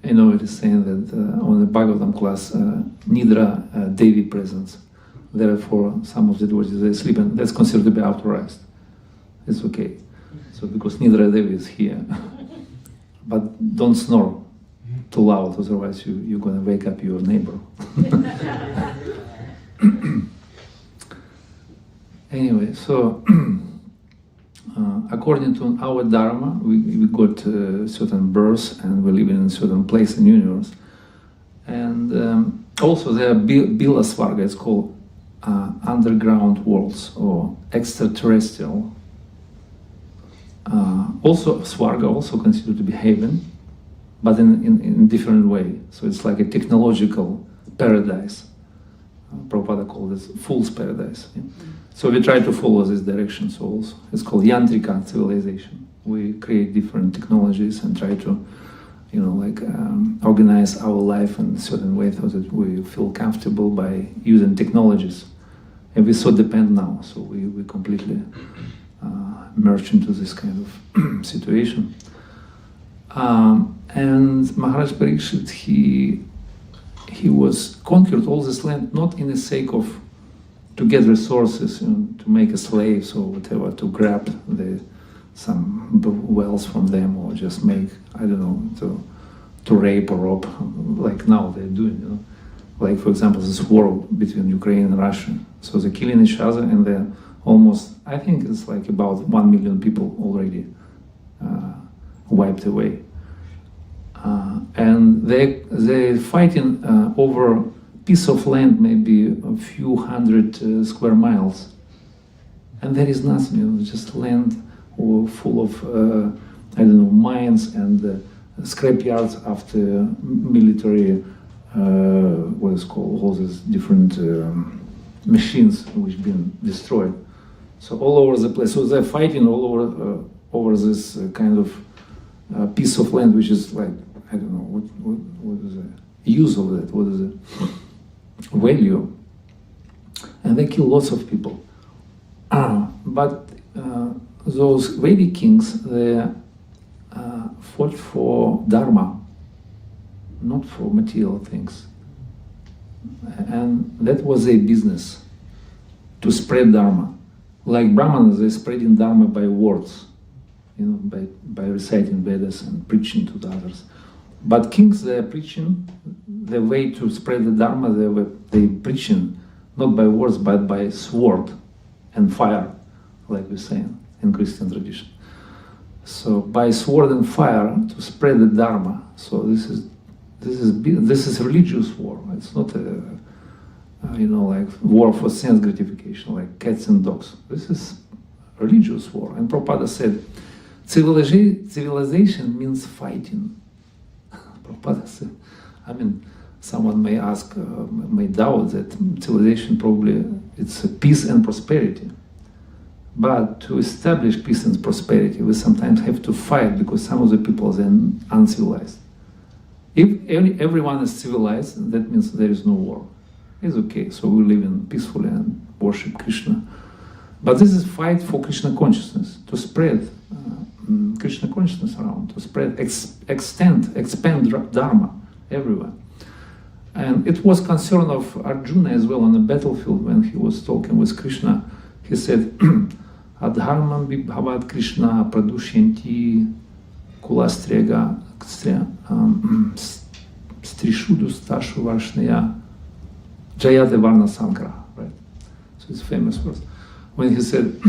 You know, it is saying that on the Bhagavatam class, Nidra Devi presence. Therefore, some of the devotees, they sleep, and that's considered to be authorized. It's okay. So, because Nidra Devi is here. But don't snore too loud, otherwise you're going to wake up your neighbor. Anyway, so according to our Dharma, we got certain births and we live in a certain place in the universe. And also there are Bila Svarga, it's called underground worlds or extraterrestrial. Also Svarga, also considered to be heaven, but in different way. So it's like a technological paradise. Prabhupada called it fool's paradise. Yeah? So we try to follow this direction. So also it's called Yantrika civilization. We create different technologies and try to, organize our life in a certain way so that we feel comfortable by using technologies. And we so depend now, so we completely merge into this kind of situation. And Maharaj Parikshit, he was conquered all this land not in the sake of to get resources, to make a slaves or whatever, to grab some wealth from them, or just make, I don't know, to rape or rob, like now they're doing, Like, for example, this war between Ukraine and Russia. So they're killing each other, and they're almost, I think it's like about 1 million people already wiped away. And they're fighting over piece of land, maybe a few hundred square miles. And there is nothing, just land full of, mines and scrap yards after military, what is called, all these different machines which been destroyed. So all over the place. So they're fighting all over this kind of piece of land, which is like, I don't know, what is the use of that? What is the value? And they kill lots of people. But those Vedic kings, they fought for Dharma, not for material things. And that was their business, to spread Dharma. Like Brahmanas, they're spreading Dharma by words, by reciting Vedas and preaching to the others. But kings, they're preaching the way to spread the Dharma, they're preaching not by words, but by sword and fire, like we say in Christian tradition. So by sword and fire to spread the Dharma. So this is religious war. It's not a like war for sense gratification, like cats and dogs. This is religious war. And Prabhupada said, civilization means fighting. Prabhupada said, someone may ask, may doubt that civilization probably it's peace and prosperity. But to establish peace and prosperity, we sometimes have to fight because some of the people are then uncivilized. If everyone is civilized, that means there is no war. It's okay, so we live in peacefully and worship Krishna. But this is fight for Krishna consciousness, to spread Krishna consciousness around, to spread, expand Dharma everywhere. And it was concern of Arjuna as well on the battlefield when he was talking with Krishna. He said, Adharmam vibhavat Krishna pradushyanti kulastrega strishudu stashu varshneya jayate varna sankara, right? So it's famous verse. When he said,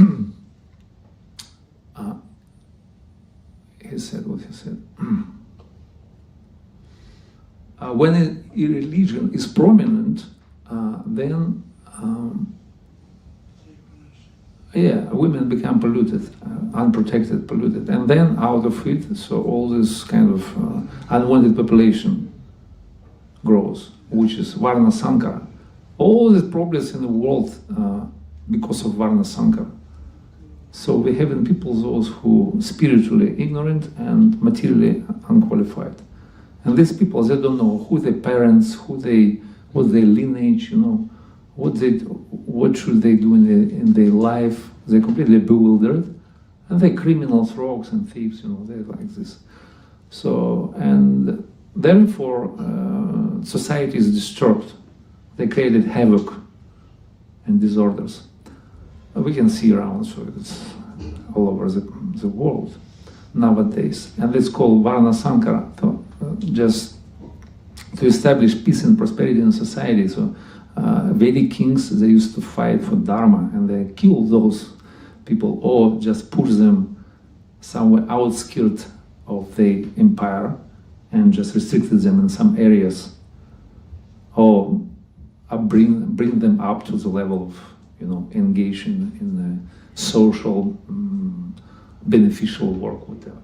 what he said, when a religion is prominent, then women become polluted, unprotected, polluted, and then out of it, so all this kind of unwanted population grows, which is Varna Sankara. All the problems in the world because of Varna Sankara. So we have in people those who spiritually ignorant and materially unqualified. And these people, they don't know who their parents, what their lineage, what should they do in their life. They're completely bewildered, And they're criminals, rogues and thieves, they're like this. So, and therefore, society is disturbed. They created havoc and disorders. We can see around, so it's all over the world nowadays. And it's called Varna Sankara, just to establish peace and prosperity in society. So Vedic kings, they used to fight for dharma, and they killed those people or just push them somewhere outskirted of the empire and just restricted them in some areas, or bring them up to the level of engage in social beneficial work, whatever.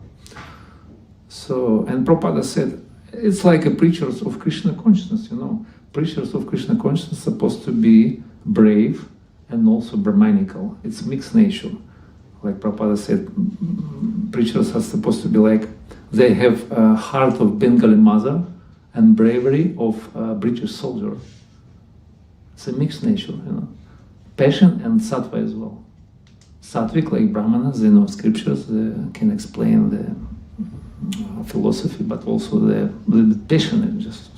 So, and Prabhupada said, it's like a preachers of Krishna consciousness, Preachers of Krishna consciousness are supposed to be brave and also Brahmanical. It's mixed nature. Like Prabhupada said, preachers are supposed to be like, they have a heart of Bengali mother and bravery of a British soldier. It's a mixed nature, Passion and sattva as well. Sattvic, like Brahmanas, they know scriptures, they can explain the philosophy, but also they're a little bit passionate, just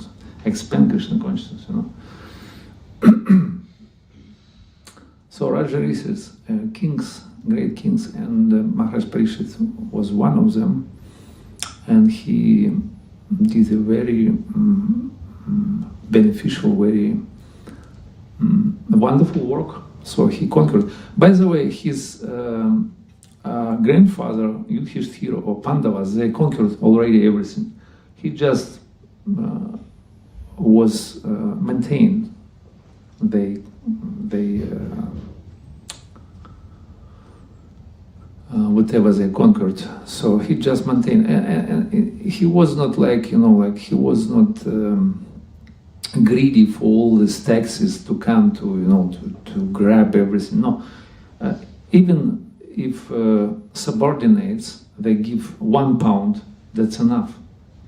expand Krishna consciousness, So Rajarishis, kings, great kings, and Maharaj Parikshit was one of them, and he did a very beneficial, very wonderful work. So he conquered. By the way, his grandfather, Yudhishthira or Pandavas, they conquered already everything. He just was maintained. They whatever they conquered. So he just maintained, and he was not like he was not greedy for all these taxes to come to grab everything. No, even if subordinates, they give £1, that's enough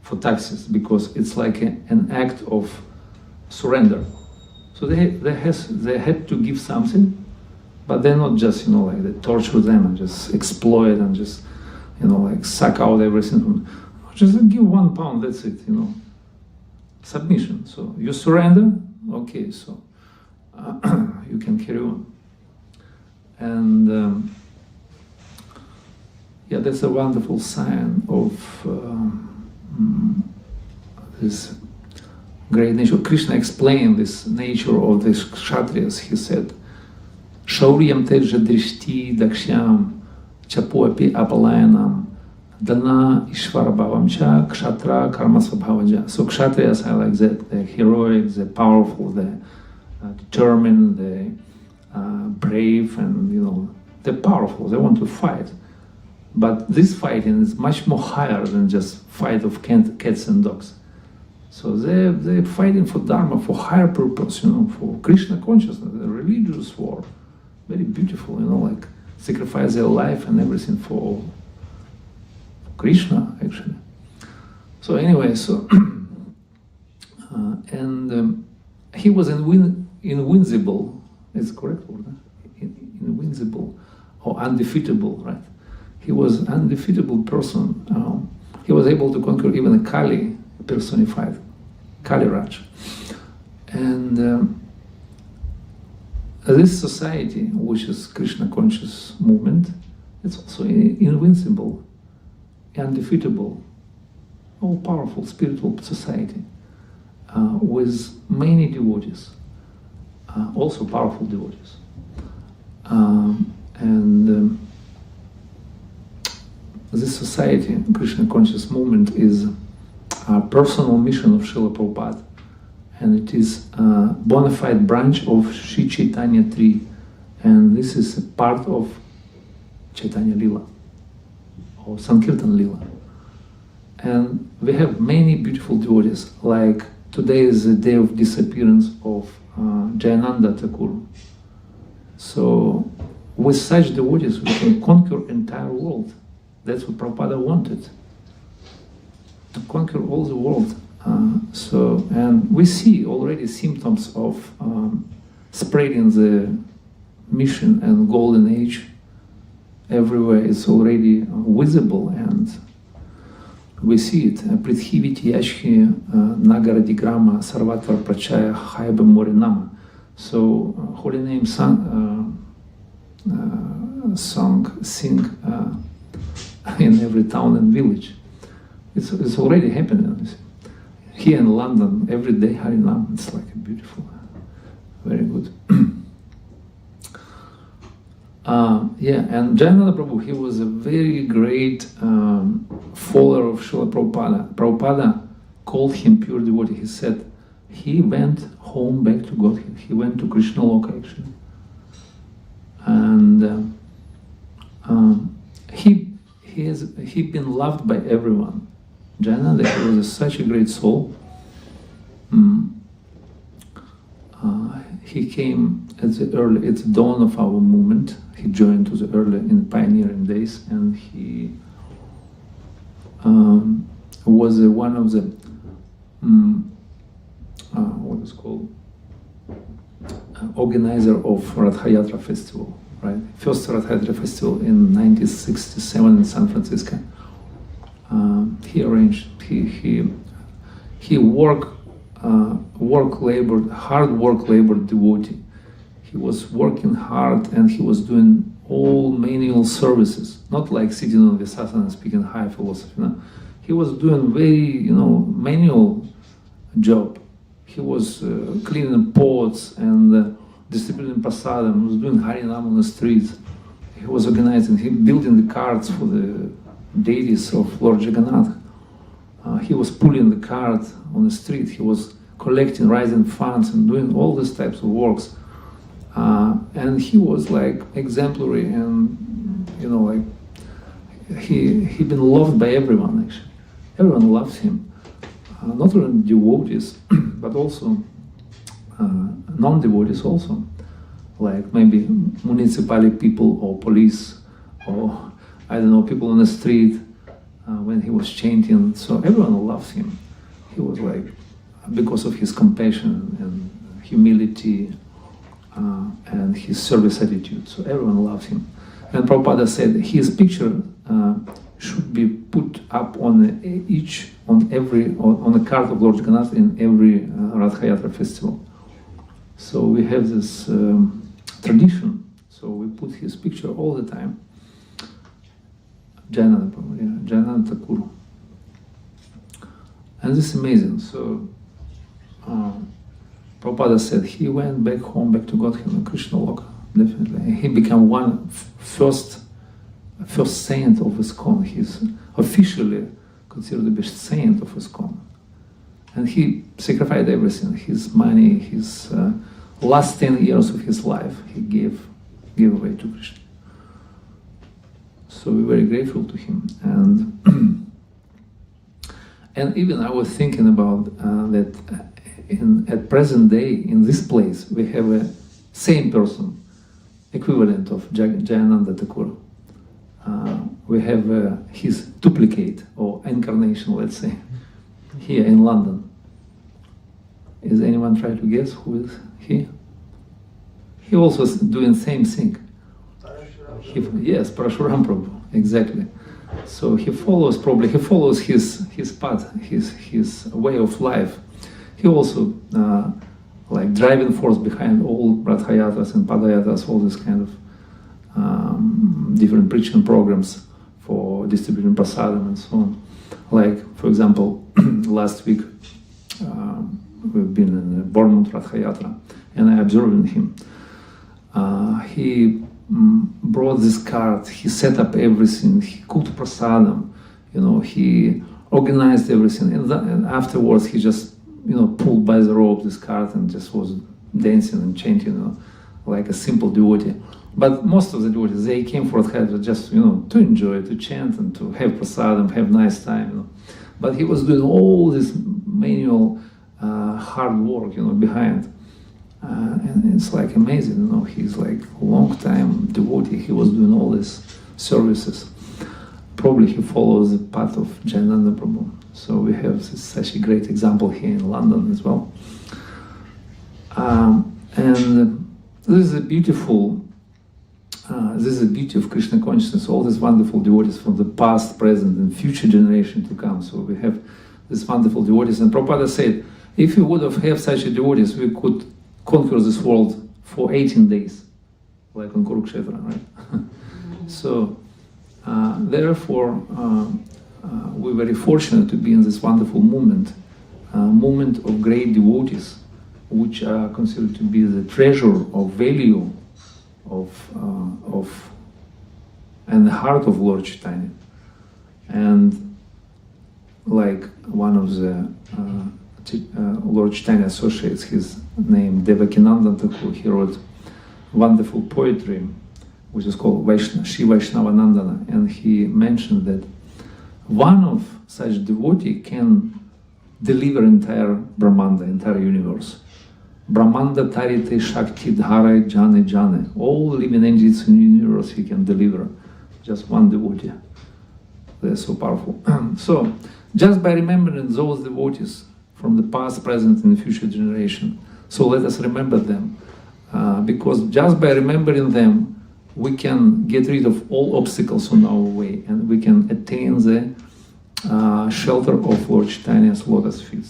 for taxes, because it's like an act of surrender. So they had to give something, but they're not just like they torture them and just exploit and just like suck out everything. Just give £1, that's it. Submission. So you surrender, okay, so you can carry on. And yeah, that's a wonderful sign of this great nature. Krishna explained this nature of the Kshatriyas. He said, Shauriyam teja drishti dakshyam chapuapi apalayanam Dana Ishvara Bhavamcha, Kshatra Karma Svabhavaja. So Kshatriyas are like that, they're heroic, they're powerful, they're determined, they're brave, and they're powerful, they want to fight. But this fighting is much more higher than just fight of cats and dogs. So they're fighting for Dharma, for higher purpose, for Krishna consciousness, the religious war. Very beautiful, like sacrifice their life and everything for Krishna, actually. So anyway, so and he was invincible. It's correct word, invincible or undefeatable, right? He was an undefeatable person. He was able to conquer even a Kali personified, Kali Raj. And this society, which is Krishna conscious movement, it's also invincible, undefeatable, all-powerful spiritual society with many devotees, also powerful devotees. This society, Krishna conscious movement, is a personal mission of Srila Prabhupada, and it is a bona fide branch of Sri Chaitanya tree, and this is a part of Chaitanya Lila or Sankirtan Lila. And we have many beautiful devotees, like today is the day of disappearance of Jayananda Thakur. So with such devotees we can conquer entire world. That's what Prabhupada wanted, to conquer all the world. And we see already symptoms of spreading the mission and golden age everywhere. It's already visible, and we see it. Prithiviti yashki nagaradigrama sarvatvar prachaya haiba morinama. So holy name sing in every town and village. It's already happening. Here in London, every day Harinam. It's like a beautiful, very good. Yeah, and Jayananda Prabhu, he was a very great follower of Srila Prabhupada. Prabhupada called him pure devotee. He said he went home back to Godhead. He went to Krishna Loka actually. And he been loved by everyone. Jayananda, he was such a great soul. He came at the dawn of our movement. He joined to the early in the pioneering days, and he was one of the what is called organizer of Rath Yatra festival, right? First Rath Yatra festival in 1967 in San Francisco. He arranged. He hard work labored devotee. He was working hard, and he was doing all manual services, not like sitting on Visasana and speaking high philosophy. No? He was doing very, manual job. He was cleaning pots and distributing prasadam. He was doing Harinam on the streets. He was organizing, building the carts for the deities of Lord Jagannath. He was pulling the cart on the street. He was collecting, raising funds, and doing all these types of works. And he was like exemplary, and he been loved by everyone actually. Everyone loved him, not only devotees, but also non-devotees also, like maybe municipality people or police, or I don't know, people on the street when he was chanting. So everyone loved him. He was like, because of his compassion and humility and his service attitude. So everyone loved him. And Prabhupada said his picture should be put up on the cart of Lord Jagannath in every Rath Yatra festival. So we have this tradition. So we put his picture all the time. Jayananda Thakur. And this is amazing. So Prabhupada said he went back home, back to Godhead in Krishna Loka, definitely. He became first saint of ISKCON. He's officially considered the best saint of ISKCON. And he sacrificed everything, his money, his last 10 years of his life, he gave away to Krishna. So we're very grateful to him. And even I was thinking about that at present day, in this place, we have a same person, equivalent of Jayananda Thakur. We have his duplicate or incarnation, let's say, here in London. Is anyone trying to guess who is he? He also is doing same thing. Yes, Parashuram Prabhu, exactly. So he follows his path, his way of life. He also like driving force behind all Rath Yatras and Padayatras, all this kind of different preaching programs for distributing prasadam and so on. Like, for example, last week we've been in the Bournemouth Rath Yatra, and I observed him. He brought this cart, he set up everything, he cooked prasadam, he organized everything, and afterwards he just pulled by the rope this cart and just was dancing and chanting, like a simple devotee. But most of the devotees, they came for Radha just to enjoy, to chant and to have prasadam, have nice time. But he was doing all this manual hard work behind. And it's like amazing, he's like a long time devotee. He was doing all these services. Probably he follows the path of Jayananda Prabhu. So we have such a great example here in London as well. And this is a beautiful this is the beauty of Krishna consciousness, all these wonderful devotees from the past, present, and future generation to come. So we have these wonderful devotees. And Prabhupada said, if we would have such a devotees, we could conquer this world for 18 days, like on Kurukshetra, right? So, therefore, we're very fortunate to be in this wonderful movement of great devotees, which are considered to be the treasure of value of and the heart of Lord Chaitanya. And like one of the Lord Chaitanya associates, his name Devakinandan Thakur, he wrote wonderful poetry which is called Shri Vaishnava Nandana, and he mentioned that one of such devotee can deliver entire Brahmanda, entire universe. Brahmanda tarite shakti dhara jane jane. All living entities in the universe he can deliver. Just one devotee. They're so powerful. So, just by remembering those devotees from the past, present, and future generation, so let us remember them. Because just by remembering them, we can get rid of all obstacles on our way, and we can attain the shelter of Lord Chaitanya's lotus feet.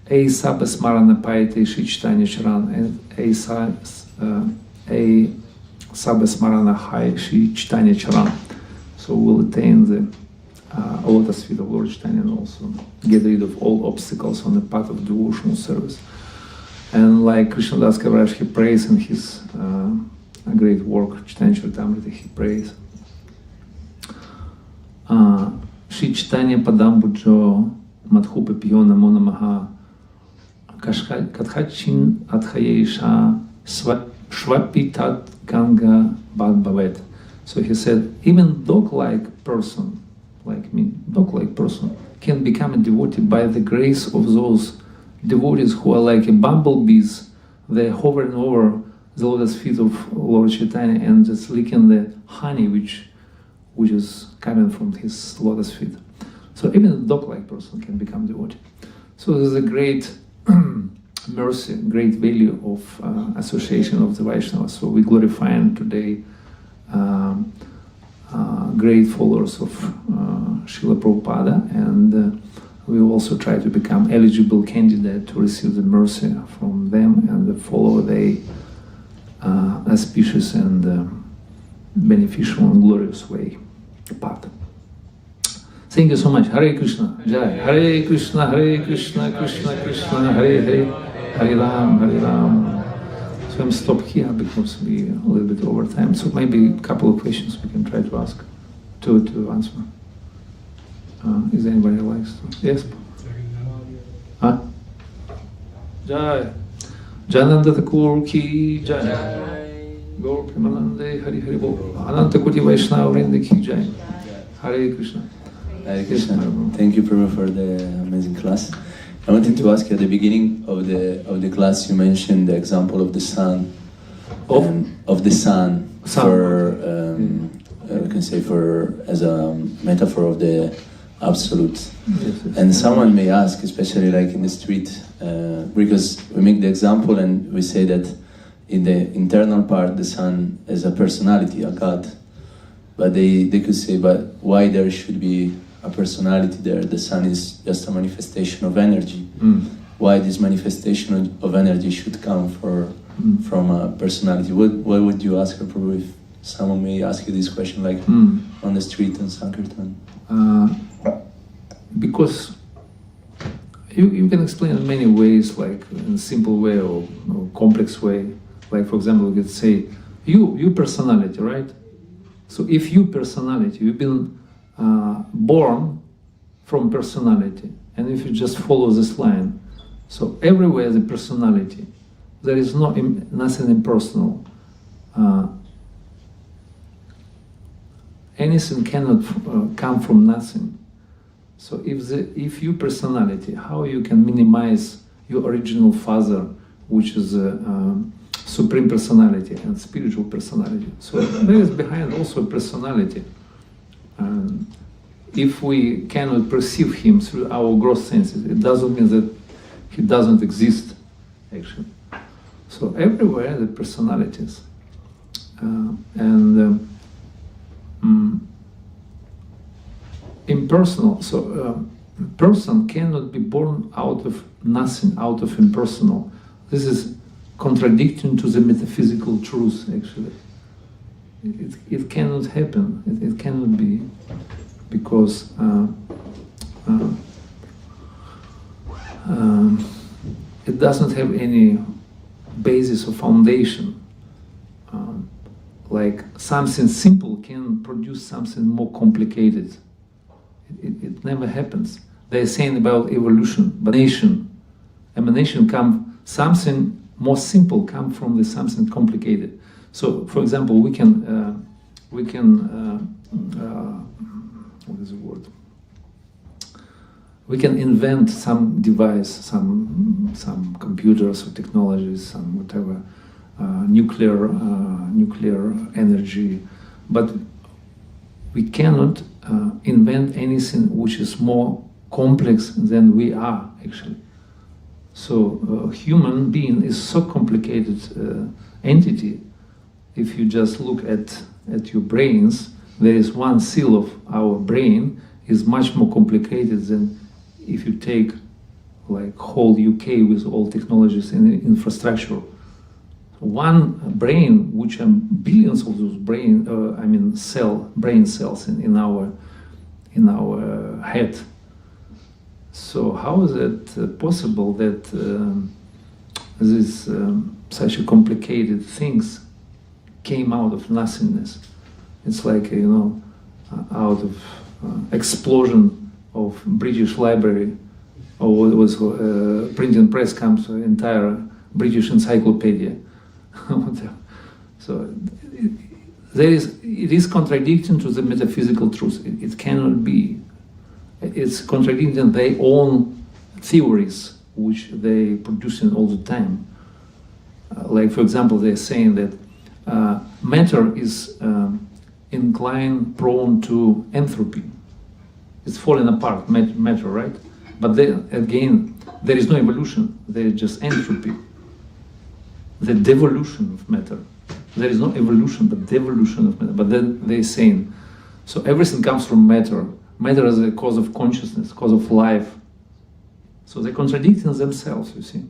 Eisa besmarana paite Shri Chaitanya Charan, and Eisa sabesmarana hai Shri Chaitanya Charan. So we'll attain the lotus feet of Lord Chaitanya and also get rid of all obstacles on the path of devotional service. And like Krishnadas Kaviraj, he prays in his great work, Chaitanya Charitamrita, he prays. Shri Chaitanya Padambujo Madhupa Piyo Namo Namaha Kathachin Adhayesha Shvapi Tat Ganga Bad Bhavet. So he said, even dog-like person, like me, dog-like person, can become a devotee by the grace of those devotees who are like a bumblebees. They're hovering over the lotus feet of Lord Chaitanya and just licking the honey which is coming from his lotus feet. So even a dog-like person can become devotee. So there's a great mercy, great value of association of the Vaishnavas. So we glorify today great followers of Srila Prabhupada, and we also try to become eligible candidate to receive the mercy from them and follow the auspicious and beneficial and glorious way path. Thank you so much. Hare Krishna. Jai. Hare Krishna, Krishna Krishna, Hare Hare, Hare Ram. So I'm stop here because we a little bit over time. So maybe a couple of questions we can try to ask to answer. Is anybody who likes to? Yes? Huh? Jai. Jananda Thakur ki jai. Gaur Premanande Hari Hari Bol. Ananta Kuti Vaishnava Vrinda ki jai. Hare Krishna. Hare Krishna. Thank you, Prabhu, for the amazing class. I wanted to ask you at the beginning of the class, you mentioned the example of the sun, of the sun. For we can say as a metaphor of the absolute. Yes. And someone may ask, especially like in the street, because we make the example and we say that in the internal part the sun is a personality, a god. But they could say, but why there should be a personality there? The sun is just a manifestation of energy. Why this manifestation of energy should come from a personality? What would you ask her, probably, if someone may ask you this question, like on the street in Sankirtan? Because you can explain in many ways, like in a simple way or complex way. Like, for example, we could say, you personality, right? So if you personality, you've been born from personality, and if you just follow this line, so everywhere the personality, there is nothing impersonal. Anything cannot come from nothing. So if you personality, how you can minimize your original father, which is supreme personality and spiritual personality. So there is behind also personality. If we cannot perceive him through our gross senses, it doesn't mean that he doesn't exist, actually. So everywhere the personalities. impersonal. So person cannot be born out of nothing, out of impersonal. This is contradicting to the metaphysical truth, actually. It cannot happen. It cannot be, because it doesn't have any basis or foundation. Like something simple can produce something more complicated. It never happens. They're saying about evolution, but emanation comes, something more simple comes from the something complicated. So, for example, we can what is the word? We can invent some device, some computers or technologies, some whatever, nuclear energy, but we cannot invent anything which is more complex than we are, actually. So a human being is so complicated entity. If you just look at your brains, there is one cell of our brain is much more complicated than if you take like whole UK with all technologies and infrastructure. One brain, which are billions of those brain cells in our head. So how is it possible that this such a complicated things came out of nothingness? It's like, out of explosion of British Library, or what was printing press comes to entire British encyclopedia. So it is contradicting to the metaphysical truth. It cannot be. It's contradicting their own theories, which they producing all the time. Like, for example, they're saying that matter is inclined, prone to entropy. It's falling apart, matter, right? But then again, there is no evolution. There is just entropy. The devolution of matter. There is no evolution, but devolution of matter. But then they're saying, so everything comes from matter. Matter is a cause of consciousness, cause of life. So they're contradicting themselves, you see.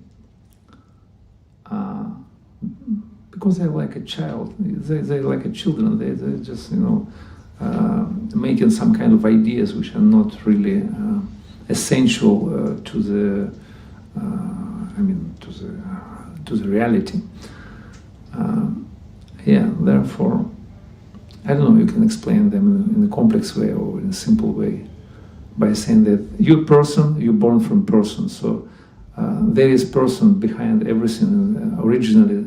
Because they're like a child. They're like a children. They're just, making some kind of ideas which are not really essential to the reality. Therefore, I don't know, you can explain them in a complex way or in a simple way by saying that you're person, you're born from person. So there is person behind everything. Originally,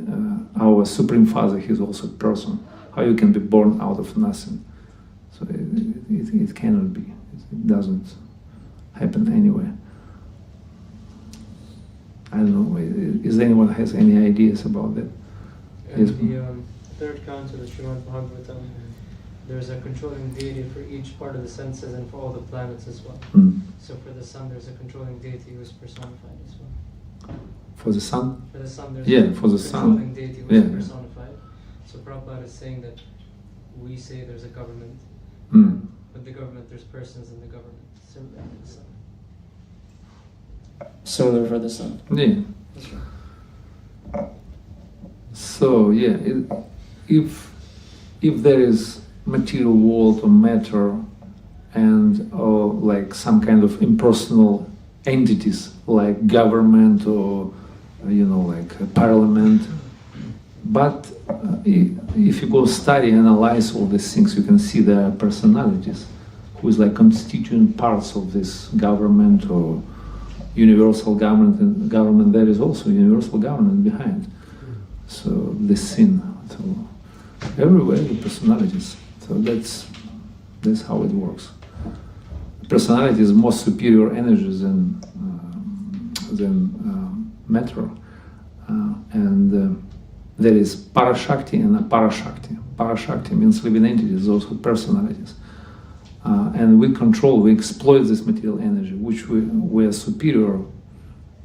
our Supreme Father, he's also a person. How you can be born out of nothing? So it cannot be. It doesn't happen anywhere. I don't know. Is anyone has any ideas about that? In the third canto of the Srimad Bhagavatam, there's a controlling deity for each part of the senses and for all the planets as well. So for the sun, there's a controlling deity who is personified as well. For the sun? For the sun, there's a controlling sun. deity who is personified. So Prabhupada is saying that we say there's a government, but the government, there's persons in the government. Similar for the sun. Similar for the sun. Yeah. That's right. So if there is material world or matter and like some kind of impersonal entities like government or like a parliament, but if you go study, analyze all these things, you can see their personalities, who is like constituent parts of this government or universal government. And government, there is also universal government behind. So the sin, so everywhere the personalities. So that's how it works. Personality is more superior energy than matter, and there is Parashakti and Aparashakti. Parashakti means living entities, those who personalities, and we exploit this material energy, which we are superior.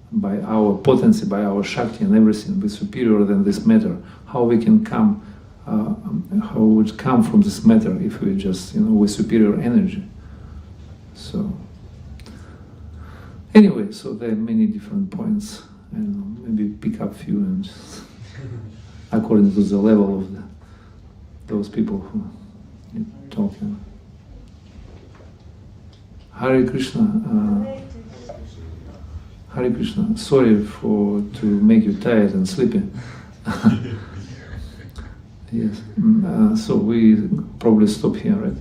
By our potency, by our Shakti and everything, we're superior than this matter. How we can come how it would come from this matter if we just, with superior energy. So, anyway, so there are many different points. I don't know, maybe pick up a few and just, according to the level of those people who are talking. Hare Krishna. Hare Krishna. Sorry to make you tired and sleepy. Yes. So we probably stop here, right?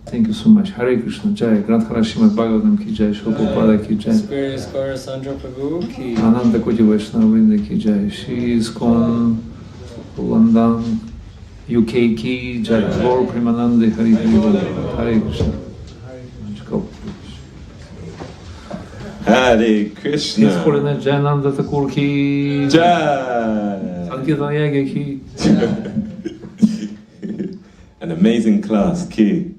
Thank you so much. Hare Krishna. Jai. Granthara Srimad Bhagavatam ki jai. Shri Prabhupada ki jai. Superior Scholar Sandra Prabhu ki. Ananda Koti Vaishnava Vrinda ki jai. Shri ISKCON London UK ki jai. Gaur Premanande Hari Hari Bol. Hare Krishna. Hare Krishna. His Holiness Jayananda Thakur ki Jai. Sankirtan Yagya ki. An amazing class, Ki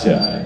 Jai.